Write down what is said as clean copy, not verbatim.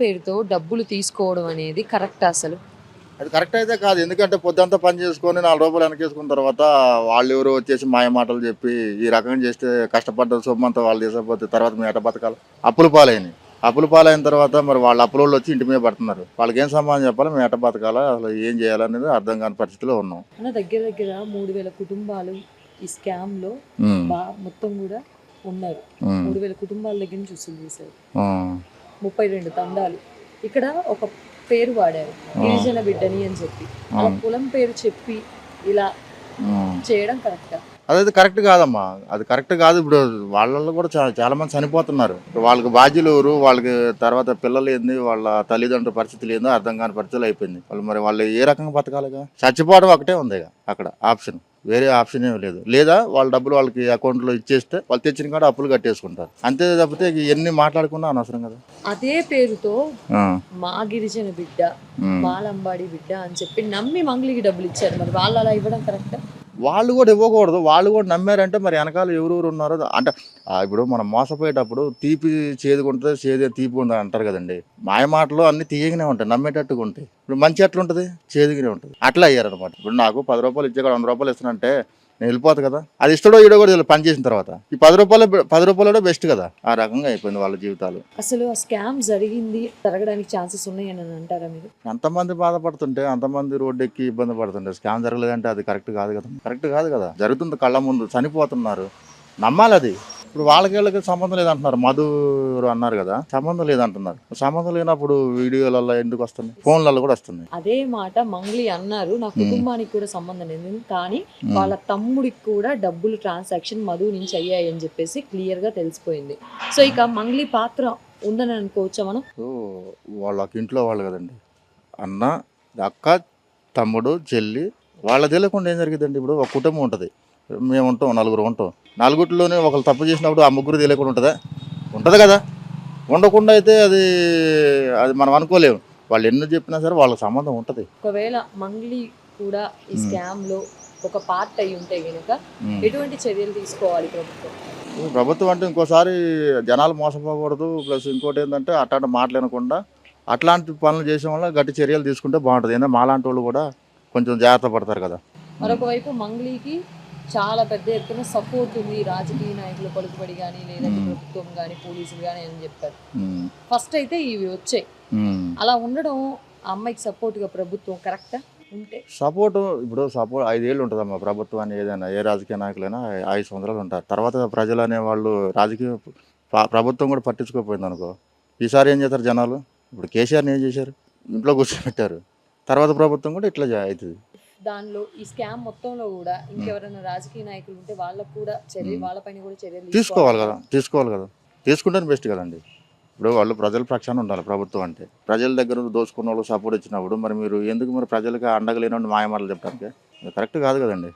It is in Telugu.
పేరుతో డబ్బులు తీసుకోవడం అనేది కరెక్టా అసలు? అది కరెక్ట్ అయితే కాదు. ఎందుకంటే పొద్దంతా పని చేసుకొని రూ. 4 వెనకేసుకున్న తర్వాత వాళ్ళెవరో వచ్చేసి మాయ మాటలు చెప్పి ఈ రకంగా చేస్తే కష్టపడ్డ సొమ్మంతా వాళ్ళు తీసకపోతే తర్వాత మేము ఎట్ట బతకాలి? అప్పుల పాలైనయి. అప్పుల పాలైన తర్వాత మరి వాళ్ళ అప్పులోళ్ళు వచ్చి ఇంటి మీద పడుతున్నారు. వాళ్ళకేం సమాధానం చెప్పాలి? మేము ఎట్ట బతకాలా? అసలు ఏం చేయాలనేది అర్థం కాని పరిస్థితిలో ఉన్నాం. అన్న దగ్గర దగ్గర 3,000 కుటుంబాలు ఈ స్కామ్‌లో హ్మ్. మొత్తం గూడా ఉన్నారు. హ్మ్. 3,000 కుటుంబాల దగ్గర నుంచి వసూలు చేశారు. హ్మ్. 32 తండాలు. ఇక్కడ ఒక పేరు వాడారు. గిరిజన బిడ్డని అని చెప్పి. అలా కులం పేరు చెప్పి ఇలా చేయడం కరెక్టా? అదైతే కరెక్ట్ కాదమ్మా. అది కరెక్ట్ కాదు. ఇప్పుడు వాళ్ళల్లో కూడా చాలా మంది చనిపోతున్నారు. ఇప్పుడు వాళ్ళకి బాధ్యులు ఎవరు? వాళ్ళకి తర్వాత పిల్లలు ఏంది? వాళ్ళ తల్లిదండ్రుల పరిస్థితులు ఏందో అర్థం కాని పరిస్థితులు అయిపోయింది. వాళ్ళు ఏ రకంగా బతకాలిగా? చచ్చిపోవడం ఒకటే ఉంది అక్కడ ఆప్షన్. వేరే ఆప్షన్ ఏమి లేదు. లేదా వాళ్ళ డబ్బులు వాళ్ళకి అకౌంట్లో ఇచ్చేస్తే వాళ్ళు తెచ్చిన కాడ అప్పులు కట్టేసుకుంటారు. అంతే తప్పితే ఎన్ని మాట్లాడుకున్నా అనవసరం కదా. అదే పేరుతో మా గిరిజన బిడ్డ, మా లంబాడి బిడ్డ అని చెప్పి నమ్మి మంగ్లీకి డబ్బులు ఇచ్చారు. మరి వాళ్ళు అలా ఇవ్వడం కరెక్టా? వాళ్ళు కూడా ఇవ్వకూడదు. వాళ్ళు కూడా నమ్మారంటే మరి వెనకాల ఎవరెవరు ఉన్నారో అంటే ఇప్పుడు మనం మోసపోయేటప్పుడు తీపి చేదుకుంటుంది, చేదే తీపి ఉంటుంది అంటారు కదండి. మాయ మాటలు అన్ని తీయగానే ఉంటాయి, నమ్మేటట్టుగా ఉంటాయి. ఇప్పుడు మంచి ఎట్లా ఉంటుంది? చేదుగానే ఉంటుంది. అట్లా అయ్యారనమాట. ఇప్పుడు నాకు 10 రూపాయలు ఇచ్చే 100 రూపాయలు ఇస్తానంటే నేను వెళ్ళిపోతా కదా. అది ఇష్టడో ఈడో కూడా పని చేసిన తర్వాత ఈ 10 రూపాయలు బెస్ట్ కదా. ఆ రకంగా అయిపోయింది వాళ్ళ జీవితాలు. అసలు ఆ స్కామ్ జరగడానికి ఛాన్సెస్ ఉన్నాయని అంటారా మీరు? ఎంతమంది బాధపడుతుంటే అంతమంది రోడ్డు ఎక్కి ఇబ్బంది పడుతుంటే స్కామ్ జరగలేదంటే అది కరెక్ట్ కాదు కదా. కరెక్ట్ కాదు కదా. జరుగుతుంది కళ్ళ ముందు, చనిపోతున్నారు. నమ్మాలి అది. ఇప్పుడు వాళ్ళకి సంబంధం లేదంటున్నారు. మధు అన్నారు కదా, సంబంధం లేదంటున్నారు. సంబంధం లేనప్పుడు వీడియోలలో ఎందుకు వస్తుంది? ఫోన్లలో కూడా వస్తుంది. అదే మాట మంగ్లీ అన్నారు. నా కుటుంబానికి కూడా సంబంధం లేదు, కానీ వాళ్ళ తమ్ముడికి కూడా డబ్బులు ట్రాన్సాక్షన్ మధు నుంచి అయ్యాయి అని చెప్పేసి క్లియర్ గా తెలిసిపోయింది. సో ఇక మంగ్లీ పాత్ర ఉందని అనుకోవచ్చా మనం? సో వాళ్ళకి ఇంట్లో వాళ్ళు కదండి, అన్న, అక్క, తమ్ముడు, చెల్లి, వాళ్ళ తెలియకుండా ఏం జరిగిందండి? ఇప్పుడు ఒక కుటుంబం ఉంటుంది, మేము ఉంటాం, నలుగురు ఉంటాం. నలుగురిలోనే ఒకరు తప్పు చేసినప్పుడు ఆ ముగ్గురు తెలియకుండా ఉంటుందా? ఉంటుంది కదా. ఉండకుండా అయితే అది అది మనం అనుకోలేము. వాళ్ళు ఎన్ని చెప్పినా సరే వాళ్ళకి సంబంధం ఉంటుంది. ఒకవేళ మంగ్లీ కూడా ఈ స్కామ్ లో ఒక పార్ట్ అయి ఉంటే గనుక ఎటువంటి చర్యలు తీసుకోవాలి ప్రభుత్వం? ప్రభుత్వం అంటే ఇంకోసారి జనాలు మోసపోకూడదు. ప్లస్ ఇంకోటి ఏంటంటే అట్లాంటి మాట్లాడకుండా అట్లాంటి పనులు చేసే వల్ల గట్టి చర్యలు తీసుకుంటే బాగుంటుంది. ఏంటంటే మాలాంటి వాళ్ళు కూడా కొంచెం జాగ్రత్త పడతారు కదా. మరొక వైపు మంగ్లీకి చాలా పెద్ద ఎత్తున సపోర్ట్ ఉంది, రాజకీయ నాయకులు పలుకుబడి కానీ, లేదంటే ప్రభుత్వం కానీ, పోలీసులు కానీ అని చెప్పారు. ఫస్ట్ అయితే ఇవి వచ్చాయి. అలా ఉండడం ఆ అమ్మాయికి సపోర్ట్గా ప్రభుత్వం కరెక్టా? ఉంటే సపోర్ట్ 5 ఏళ్ళు ఉంటుందమ్మా ప్రభుత్వాన్ని. ఏదైనా ఏ రాజకీయ నాయకులైనా 5 సంవత్సరాలు ఉంటారు. తర్వాత ప్రజలు అనేవాళ్ళు రాజకీయ ప్రభుత్వం కూడా పట్టించుకోకపోయింది అనుకో, ఈసారి ఏం చేస్తారు జనాలు? ఇప్పుడు కేసీఆర్ని ఏం చేశారు? ఇంట్లో కూర్చోబెట్టారు. తర్వాత ప్రభుత్వం కూడా ఇట్లా అవుతుంది. దానిలో ఈ స్కామ్ మొత్తంలో కూడా ఇంకెవరైనా రాజకీయ నాయకులు ఉంటే వాళ్ళకు కూడా వాళ్ళపైన కూడా చర్యలు తీసుకోవాలి కదా. తీసుకుంటేనే బెస్ట్ కదండి. ఇప్పుడు వాళ్ళు ప్రజల పక్షాన ఉండాలి ప్రభుత్వం అంటే. ప్రజల దగ్గర దోచుకున్న వాళ్ళు సపోర్ట్ ఇచ్చినప్పుడు మరి మీరు ఎందుకు ప్రజలకు అండగా లేనప్పుడు మాయమాటలు చెప్పడానికి? కరెక్ట్ కాదు కదండి.